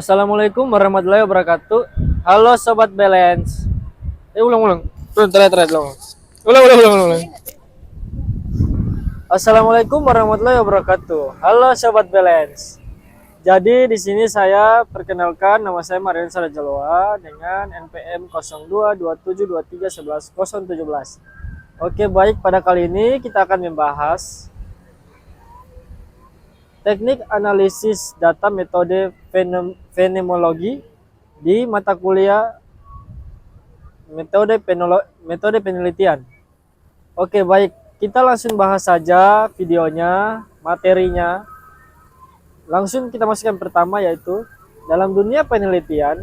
Assalamualaikum warahmatullahi wabarakatuh. Halo Sobat Balance. Ulang. Ulang, terakhir, ulang. Ulang. Assalamualaikum warahmatullahi wabarakatuh. Halo Sobat Balance. Jadi di sini saya perkenalkan, nama saya Marian Sarajaloa dengan NPM 022723111017. Oke, baik, pada kali ini kita akan membahas teknik analisis data metode fenomenologi di mata kuliah metode penelitian. Oke, baik, kita langsung bahas saja videonya, materinya. Langsung kita masukkan pertama, yaitu dalam dunia penelitian,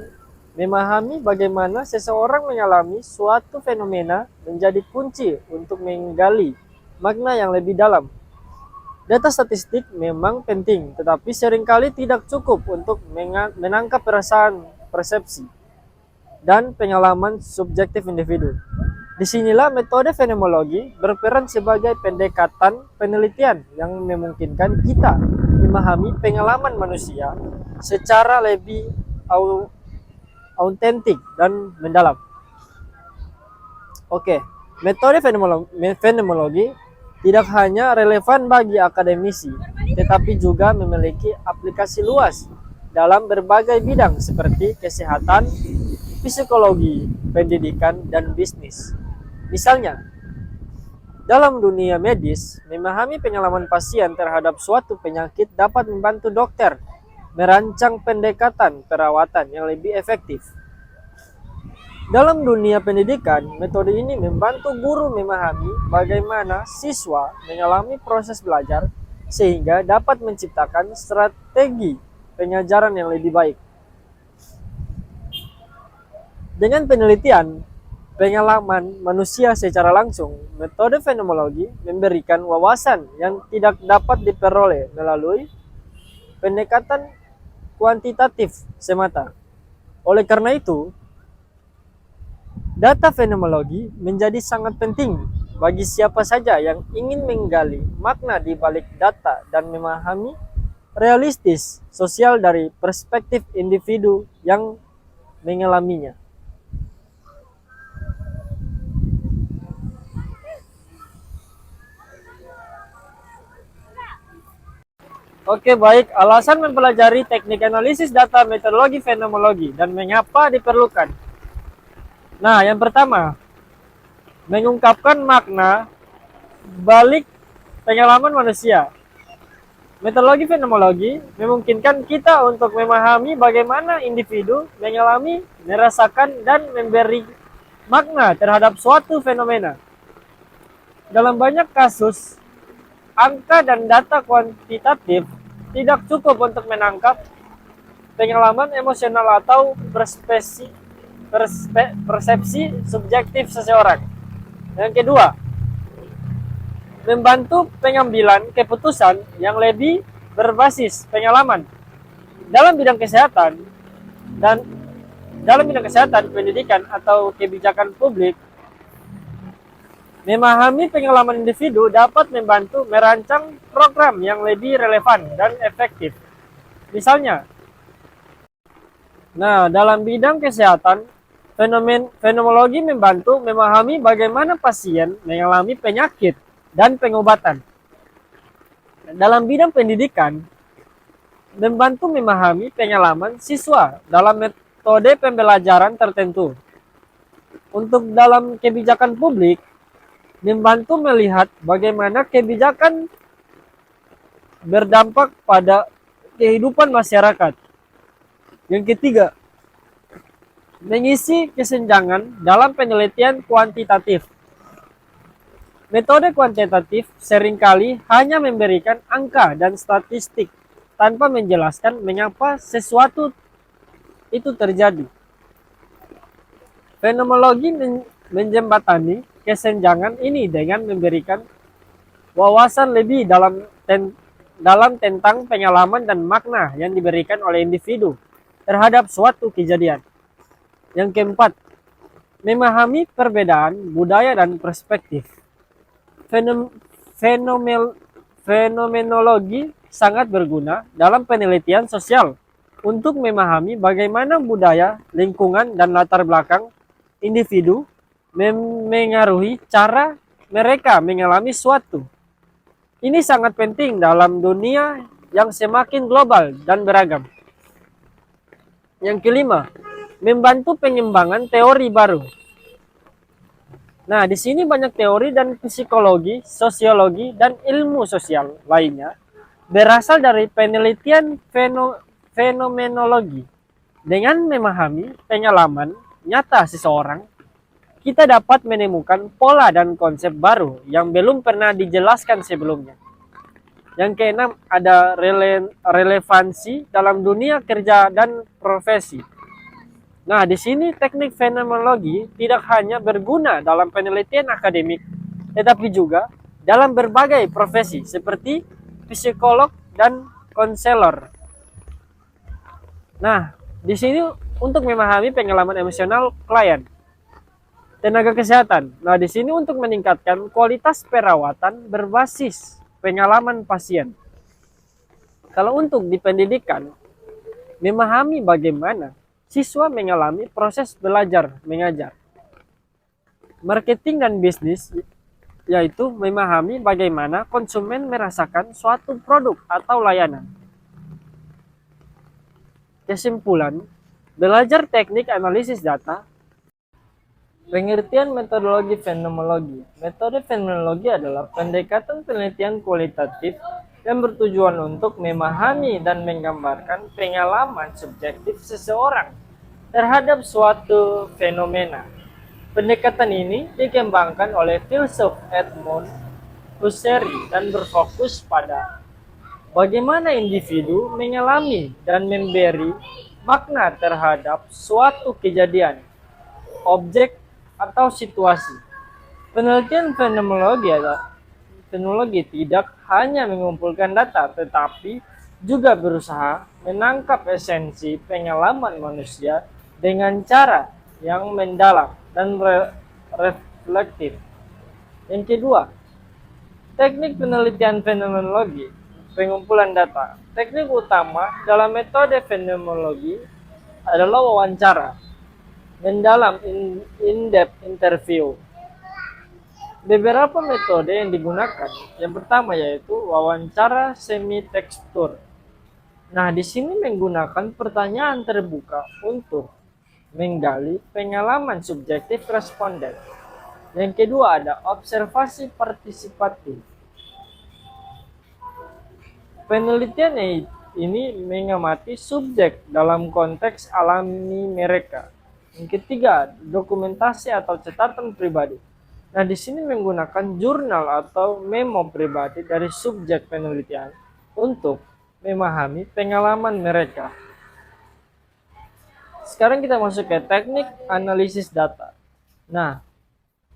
memahami bagaimana seseorang mengalami suatu fenomena menjadi kunci untuk menggali makna yang lebih dalam. Data statistik memang penting, tetapi seringkali tidak cukup untuk menangkap perasaan, persepsi, dan pengalaman subjektif individu. Disinilah metode fenomenologi berperan sebagai pendekatan penelitian yang memungkinkan kita memahami pengalaman manusia secara lebih autentik dan mendalam. Oke, metode fenomenologi tidak hanya relevan bagi akademisi, tetapi juga memiliki aplikasi luas dalam berbagai bidang seperti kesehatan, psikologi, pendidikan, dan bisnis. Misalnya, dalam dunia medis, memahami pengalaman pasien terhadap suatu penyakit dapat membantu dokter merancang pendekatan perawatan yang lebih efektif. Dalam dunia pendidikan, metode ini membantu guru memahami bagaimana siswa mengalami proses belajar sehingga dapat menciptakan strategi pengajaran yang lebih baik. Dengan penelitian pengalaman manusia secara langsung, metode fenomenologi memberikan wawasan yang tidak dapat diperoleh melalui pendekatan kuantitatif semata. Oleh karena itu, data fenomenologi menjadi sangat penting bagi siapa saja yang ingin menggali makna di balik data dan memahami realistis sosial dari perspektif individu yang mengalaminya. Oke, baik, alasan mempelajari teknik analisis data metodologi fenomenologi dan mengapa diperlukan. Nah, yang pertama, mengungkapkan makna balik pengalaman manusia. Metodologi fenomenologi memungkinkan kita untuk memahami bagaimana individu mengalami, merasakan, dan memberi makna terhadap suatu fenomena. Dalam banyak kasus, angka dan data kuantitatif tidak cukup untuk menangkap pengalaman emosional atau persepsi subjektif seseorang. Yang kedua, membantu pengambilan keputusan yang lebih berbasis pengalaman dalam bidang kesehatan pendidikan atau kebijakan publik. Memahami pengalaman individu dapat membantu merancang program yang lebih relevan dan efektif. Misalnya, dalam bidang kesehatan, fenomenologi membantu memahami bagaimana pasien mengalami penyakit dan pengobatan. Dalam bidang pendidikan, membantu memahami pengalaman siswa dalam metode pembelajaran tertentu. Untuk dalam kebijakan publik, membantu melihat bagaimana kebijakan berdampak pada kehidupan masyarakat. Yang ketiga, mengisi kesenjangan dalam penelitian kuantitatif. Metode kuantitatif seringkali hanya memberikan angka dan statistik tanpa menjelaskan mengapa sesuatu itu terjadi. Fenomenologi menjembatani kesenjangan ini dengan memberikan wawasan lebih dalam tentang pengalaman dan makna yang diberikan oleh individu terhadap suatu kejadian. Yang keempat, memahami perbedaan budaya dan perspektif. Fenomenologi sangat berguna dalam penelitian sosial untuk memahami bagaimana budaya, lingkungan, dan latar belakang individu memengaruhi cara mereka mengalami suatu. Ini sangat penting dalam dunia yang semakin global dan beragam. Yang kelima, membantu pengembangan teori baru. Nah, di sini banyak teori dan psikologi, sosiologi, dan ilmu sosial lainnya berasal dari penelitian fenomenologi. Dengan memahami pengalaman nyata seseorang, kita dapat menemukan pola dan konsep baru yang belum pernah dijelaskan sebelumnya. Yang keenam, ada relevansi dalam dunia kerja dan profesi. Nah, di sini teknik fenomenologi tidak hanya berguna dalam penelitian akademik, tetapi juga dalam berbagai profesi seperti psikolog dan konselor. Nah, di sini untuk memahami pengalaman emosional klien, tenaga kesehatan. Nah, di sini untuk meningkatkan kualitas perawatan berbasis pengalaman pasien. Kalau untuk di pendidikan, memahami bagaimana siswa mengalami proses belajar mengajar. Marketing dan bisnis, yaitu memahami bagaimana konsumen merasakan suatu produk atau layanan. Kesimpulan, belajar teknik analisis data. Pengertian metodologi fenomenologi. Metode fenomenologi adalah pendekatan penelitian kualitatif yang bertujuan untuk memahami dan menggambarkan pengalaman subjektif seseorang terhadap suatu fenomena. Pendekatan ini dikembangkan oleh filsuf Edmund Husserl dan berfokus pada bagaimana individu mengalami dan memberi makna terhadap suatu kejadian, objek, atau situasi. Penelitian fenomenologi tidak hanya mengumpulkan data, tetapi juga berusaha menangkap esensi pengalaman manusia dengan cara yang mendalam dan reflektif. Yang kedua, teknik penelitian fenomenologi, pengumpulan data. Teknik utama dalam metode fenomenologi adalah wawancara mendalam, in-depth interview. Beberapa metode yang digunakan. Yang pertama yaitu wawancara semi tekstur. Nah, di sini menggunakan pertanyaan terbuka untuk menggali pengalaman subjektif responden. Yang kedua ada observasi partisipatif. Penelitian ini mengamati subjek dalam konteks alami mereka. Yang ketiga, dokumentasi atau catatan pribadi. Nah, di sini menggunakan jurnal atau memo pribadi dari subjek penelitian untuk memahami pengalaman mereka. Sekarang kita masuk ke teknik analisis data. Nah,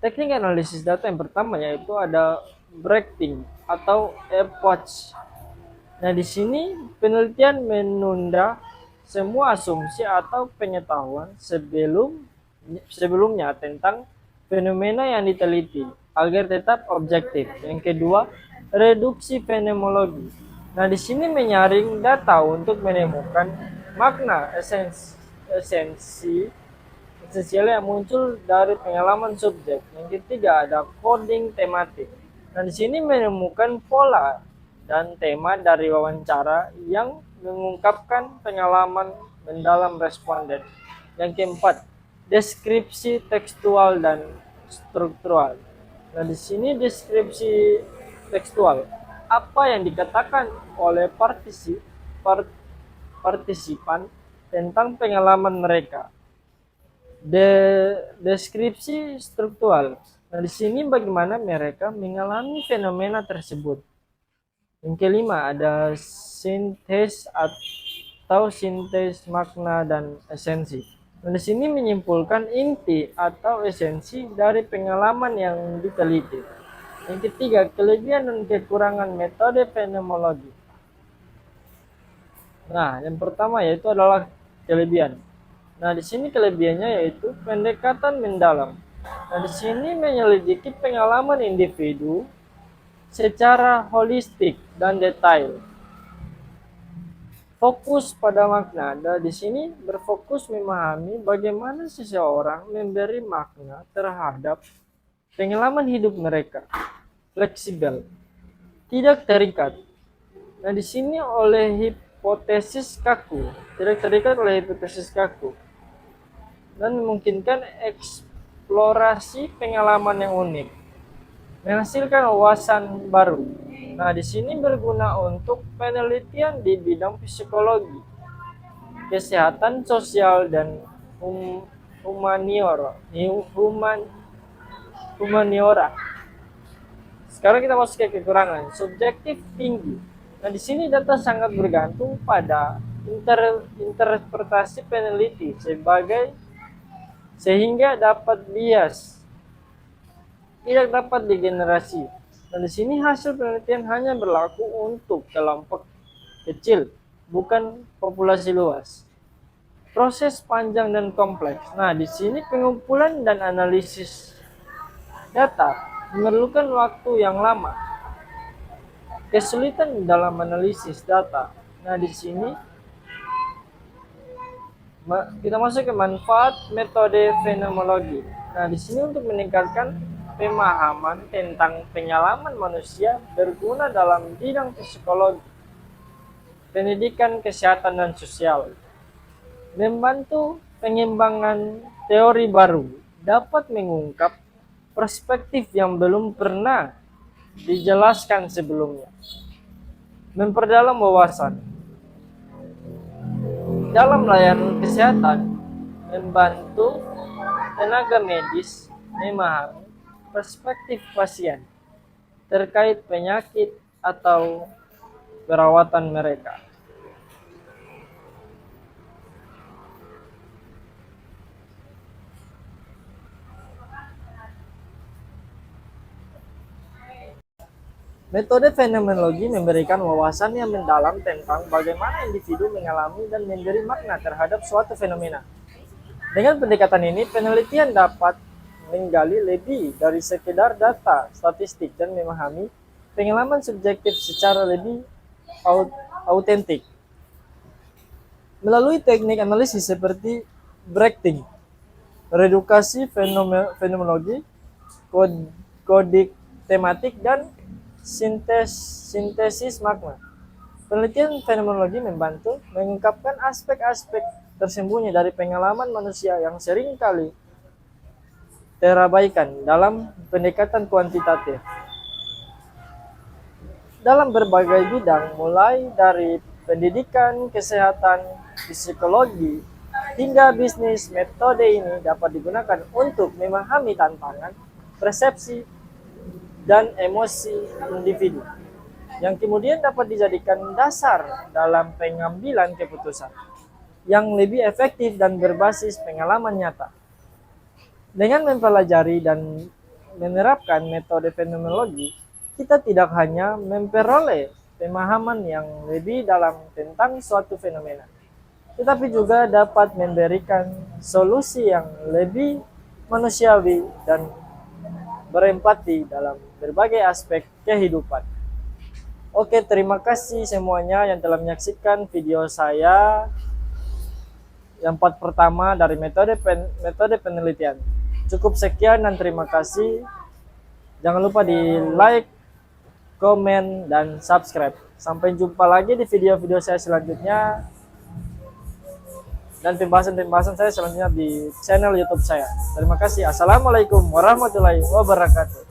teknik analisis data yang pertama yaitu ada breaking atau approach. Nah, di sini penelitian menunda semua asumsi atau pengetahuan sebelumnya tentang fenomena yang diteliti agar tetap objektif. Yang kedua, reduksi fenomenologi. Nah, di sini menyaring data untuk menemukan makna esensial yang muncul dari pengalaman subjek. Yang ketiga ada coding tematik. Nah, di sini menemukan pola dan tema dari wawancara yang mengungkapkan pengalaman mendalam responden. Yang keempat, deskripsi tekstual dan struktural. Nah, di sini deskripsi tekstual, apa yang dikatakan oleh partisipan tentang pengalaman mereka. Deskripsi struktural. Nah, di sini bagaimana mereka mengalami fenomena tersebut. Yang kelima ada sintes atau sintes makna dan esensi. Nah, di sini menyimpulkan inti atau esensi dari pengalaman yang diteliti. Yang ketiga, kelebihan dan kekurangan metode fenomenologi. Nah, yang pertama yaitu adalah kelebihan. Nah, di sini kelebihannya yaitu pendekatan mendalam. Nah, di sini menyelidiki pengalaman individu secara holistik dan detail. Fokus pada makna. Dan di sini berfokus memahami bagaimana seseorang memberi makna terhadap pengalaman hidup mereka. Fleksibel, tidak terikat. Nah, di sini oleh hipotesis kaku, tidak terikat oleh hipotesis kaku, dan memungkinkan eksplorasi pengalaman yang unik, menghasilkan wawasan baru. Nah, di sini berguna untuk penelitian di bidang psikologi, kesehatan sosial, dan humaniora. Sekarang kita masuk ke kekurangan. Subjektif tinggi. Nah, di sini data sangat bergantung pada interpretasi peneliti sehingga dapat bias, tidak dapat digenerasi. Dan di sini hasil penelitian hanya berlaku untuk kelompok kecil, bukan populasi luas. Proses panjang dan kompleks. Nah, di sini pengumpulan dan analisis data memerlukan waktu yang lama. Kesulitan dalam analisis data. Nah, di sini kita masuk ke manfaat metode fenomenologi. Nah, di sini untuk meningkatkan pemahaman tentang pengalaman manusia berguna dalam bidang psikologi, pendidikan, kesehatan, dan sosial. Membantu pengembangan teori baru, dapat mengungkap perspektif yang belum pernah dijelaskan sebelumnya. Memperdalam wawasan. Dalam layanan kesehatan, membantu tenaga medis memahami perspektif pasien terkait penyakit atau perawatan mereka. Metode fenomenologi memberikan wawasan yang mendalam tentang bagaimana individu mengalami dan memberi makna terhadap suatu fenomena. Dengan pendekatan ini, penelitian dapat menggali lebih dari sekedar data statistik dan memahami pengalaman subjektif secara lebih autentik. Melalui teknik analisis seperti Brechting, redukasi fenomenologi, kodik tematik, dan sintesis makna. Penelitian fenomenologi membantu mengungkapkan aspek-aspek tersembunyi dari pengalaman manusia yang sering kali terabaikan dalam pendekatan kuantitatif. Dalam berbagai bidang, mulai dari pendidikan, kesehatan, psikologi, hingga bisnis, metode ini dapat digunakan untuk memahami tantangan, persepsi, dan emosi individu, yang kemudian dapat dijadikan dasar dalam pengambilan keputusan yang lebih efektif dan berbasis pengalaman nyata. Dengan mempelajari dan menerapkan metode fenomenologi, kita tidak hanya memperoleh pemahaman yang lebih dalam tentang suatu fenomena, tetapi juga dapat memberikan solusi yang lebih manusiawi dan berempati dalam berbagai aspek kehidupan. Oke, terima kasih semuanya yang telah menyaksikan video saya yang part pertama dari metode penelitian. Cukup sekian dan terima kasih. Jangan lupa di like, komen, dan subscribe. Sampai jumpa lagi di video-video saya selanjutnya dan pembahasan-pembahasan saya selanjutnya di channel YouTube saya. Terima kasih. Assalamualaikum warahmatullahi wabarakatuh.